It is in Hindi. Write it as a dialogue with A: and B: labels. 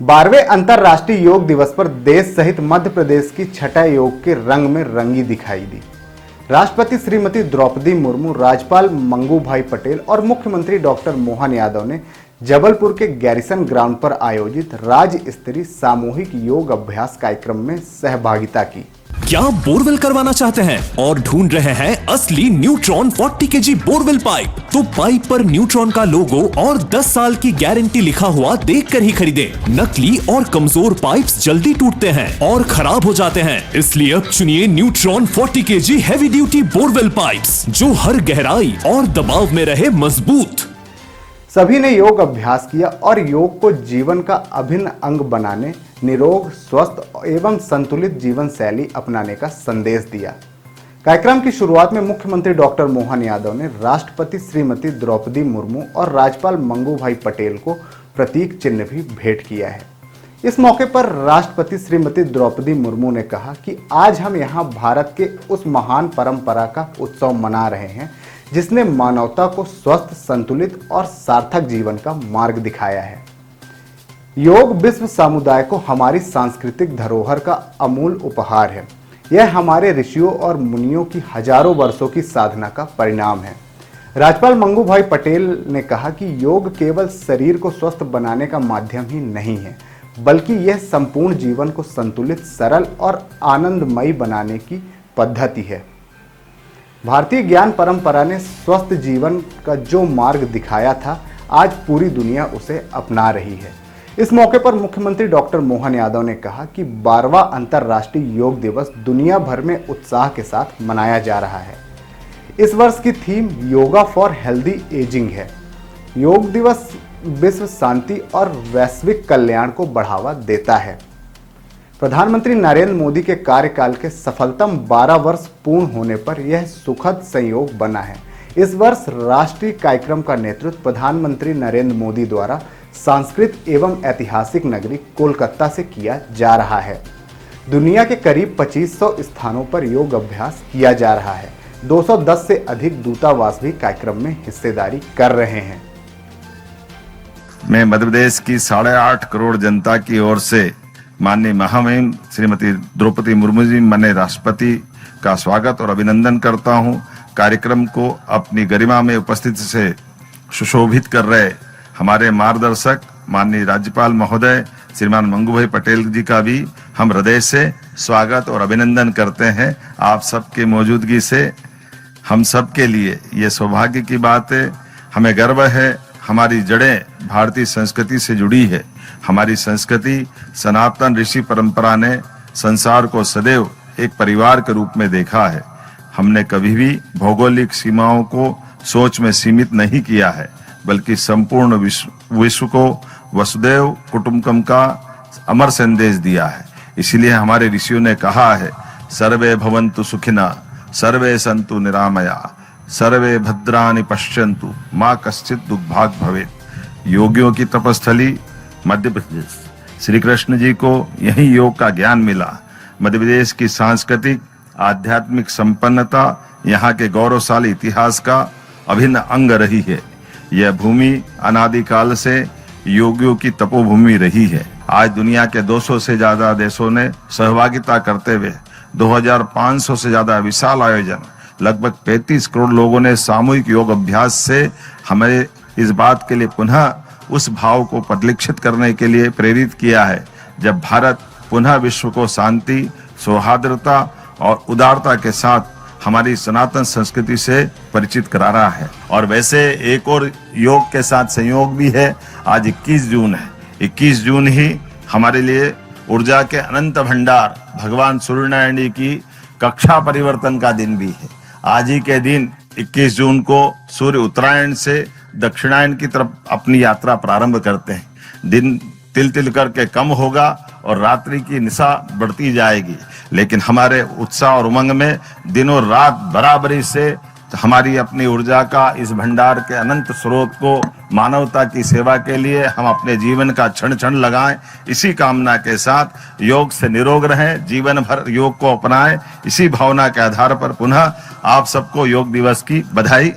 A: 12वें अंतर्राष्ट्रीय योग दिवस पर देश सहित मध्य प्रदेश की छठा योग के रंग में रंगी दिखाई दी। राष्ट्रपति श्रीमती द्रौपदी मुर्मू, राज्यपाल मंगू भाई पटेल और मुख्यमंत्री डॉक्टर मोहन यादव ने जबलपुर के गैरिसन ग्राउंड पर आयोजित राज्य स्तरीय सामूहिक योग अभ्यास कार्यक्रम में सहभागिता की।
B: क्या बोरवेल करवाना चाहते हैं और ढूंढ रहे हैं असली न्यूट्रॉन 40 kg बोरवेल पाइप? तो पाइप पर न्यूट्रॉन का लोगो और 10 साल की गारंटी लिखा हुआ देखकर ही खरीदें। नकली और कमजोर पाइप्स जल्दी टूटते हैं और खराब हो जाते हैं, इसलिए अब चुनिए neutron 40 kg heavy duty borewell pipes, जो हर गहराई और दबाव में रहे मजबूत।
A: सभी ने योग अभ्यास किया और योग को जीवन का अभिन्न अंग बनाने, निरोग, स्वस्थ एवं संतुलित जीवन शैली अपनाने का संदेश दिया। कार्यक्रम की शुरुआत में मुख्यमंत्री डॉक्टर मोहन यादव ने राष्ट्रपति श्रीमती द्रौपदी मुर्मू और राज्यपाल मंगू भाई पटेल को प्रतीक चिन्ह भी भेंट किया है। इस मौके पर राष्ट्रपति श्रीमती द्रौपदी मुर्मू ने कहा कि आज हम यहाँ भारत के उस महान परंपरा का उत्सव मना रहे हैं जिसने मानवता को स्वस्थ, संतुलित और सार्थक जीवन का मार्ग दिखाया है। योग विश्व समुदाय को हमारी सांस्कृतिक धरोहर का अमूल्य उपहार है। यह हमारे ऋषियों और मुनियों की हजारों वर्षों की साधना का परिणाम है। राज्यपाल मंगू भाई पटेल ने कहा कि योग केवल शरीर को स्वस्थ बनाने का माध्यम ही नहीं है, बल्कि यह संपूर्ण जीवन को संतुलित, सरल और आनंदमयी बनाने की पद्धति है। भारतीय ज्ञान परंपरा ने स्वस्थ जीवन का जो मार्ग दिखाया था, आज पूरी दुनिया उसे अपना रही है। इस मौके पर मुख्यमंत्री डॉक्टर मोहन यादव ने कहा कि 12वां अंतर्राष्ट्रीय योग दिवस दुनिया भर में उत्साह के साथ मनाया जा रहा है। इस वर्ष की theme yoga for healthy ageing है। योग दिवस विश्व शांति और वैश्विक कल्याण को बढ़ावा देता है। प्रधानमंत्री नरेंद्र मोदी के कार्यकाल के सफलतम 12 वर्ष पूर्ण होने पर यह सुखद संयोग बना है। इस वर्ष राष्ट्रीय कार्यक्रम का नेतृत्व प्रधानमंत्री नरेंद्र मोदी द्वारा सांस्कृतिक एवं ऐतिहासिक नगरी कोलकाता से किया जा रहा है। दुनिया के करीब 2500 स्थानों पर योग अभ्यास किया जा रहा है। 210 से अधिक दूतावास भी कार्यक्रम में हिस्सेदारी कर रहे हैं।
C: मैं मध्य प्रदेश की 8.5 करोड़ जनता की ओर से माननीय महामहिम श्रीमती द्रौपदी मुर्मू जी, माननीय राष्ट्रपति का स्वागत और अभिनंदन करता हूं। कार्यक्रम को अपनी गरिमा में उपस्थिति से सुशोभित कर रहे हमारे मार्गदर्शक माननीय राज्यपाल महोदय श्रीमान मंगू भाई पटेल जी का भी हम हृदय से स्वागत और अभिनंदन करते हैं। आप सबके मौजूदगी से हम सब के लिए ये सौभाग्य की बात है। हमें गर्व है, हमारी जड़ें भारतीय संस्कृति से जुड़ी है। हमारी संस्कृति सनातन ऋषि परंपरा ने संसार को सदैव एक परिवार के रूप में देखा है। हमने कभी भी भौगोलिक सीमाओं को सोच में सीमित नहीं किया है, बल्कि संपूर्ण विश्व को वसुदैव कुटुंबकम का अमर संदेश दिया है। इसीलिए हमारे ऋषियों ने कहा है, सर्वे भवन्तु सुखिना, सर्वे सन्तु निरामया, सर्वे भद्राणि पश्यन्तु, माँ कश्चित दुर्भाग् भवेत्। योगियों की तपस्थली मध्य प्रदेश, श्री कृष्ण जी को यही योग का ज्ञान मिला। मध्य प्रदेश की सांस्कृतिक आध्यात्मिक संपन्नता यहाँ के गौरवशाली इतिहास का अभिन्न अंग रही है। यह भूमि अनादिकाल से योगियों की तपोभूमि रही है। आज दुनिया के 200 से ज्यादा देशों ने सहभागिता करते हुए 2500 से ज्यादा विशाल आयोजन, लगभग 35 करोड़ लोगों ने सामूहिक योग अभ्यास से हमें इस बात के लिए पुनः उस भाव को परिलक्षित करने के लिए प्रेरित किया है, जब भारत पुनः विश्व को शांति, सौहार्दता और उदारता के साथ हमारी सनातन संस्कृति से परिचित करा रहा है। और वैसे एक और योग के साथ संयोग भी है। आज 21 जून है। 21 जून ही हमारे लिए ऊर्जा के अनंत भंडार भगवान सूर्यनारायण जी की कक्षा परिवर्तन का दिन भी है। आज ही के दिन 21 जून को सूर्य उत्तरायण से दक्षिणायन की तरफ अपनी यात्रा प्रारंभ करते हैं। दिन तिल तिल करके कम होगा और रात्रि की निशा बढ़ती जाएगी, लेकिन हमारे उत्साह और उमंग में दिनों रात बराबरी से हमारी अपनी ऊर्जा का इस भंडार के अनंत स्रोत को मानवता की सेवा के लिए हम अपने जीवन का क्षण क्षण लगाएं। इसी कामना के साथ योग से निरोग रहें, जीवन भर योग को अपनाएं। इसी भावना के आधार पर पुनः आप सबको योग दिवस की बधाई।